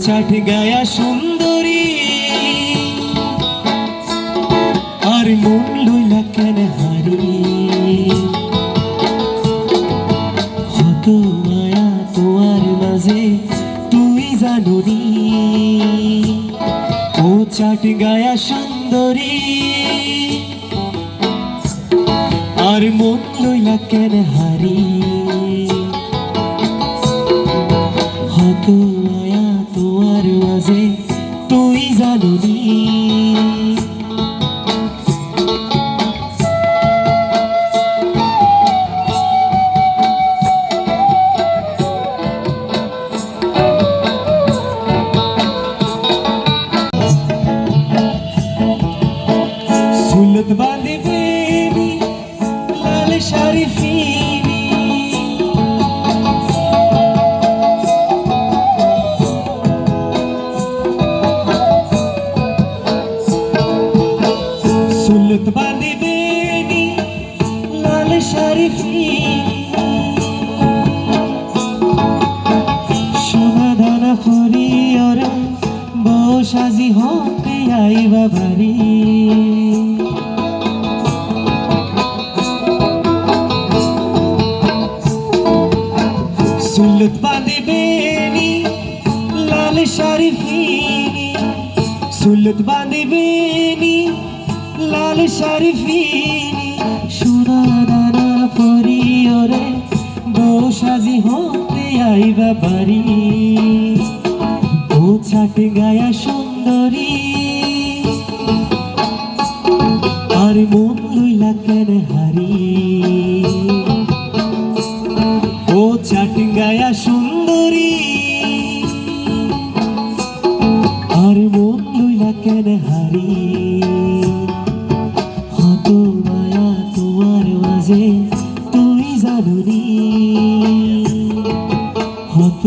চাট গায়া সুন্দরী আর মন লইলা কেন হারি হত মায়া তোমার মাঝে তুই জানুনি ও চাট গায়া সুন্দরী আর মন লইলা কেন হারি হত মায়া তোমার মাঝে তুই জানুনি সুলত বাঁধিবে লাল শাড়ি ফিনি সুলত বাঁধিবে লাল শাড়ি ফিনি সোনা দানা ফুরি ওর বউ সাজি হতে আইবা বাড়ি সুলত বাঁধিবে লাল শাড়ি ফিনি সুলত বাঁধিবে লাল শাড়ি ফিনি সোনা দানা পরি ওরে বউ সাজি হতে আইবা বাড়ি ও চাট গায়া সুন্দরী আর মন লইলা কেন হারি ও চাট গায়া সুন্দরী আর মন লইলা কেন হারি হত মায়া তোমার মাঝে তুই জানুনি হত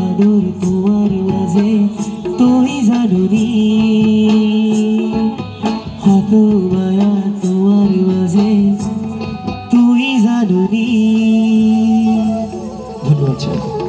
আদর তোমার মাঝে তুই জানুনি হত মায়া তোমার মাঝে তুই জানুনি। ধন্যবাদ।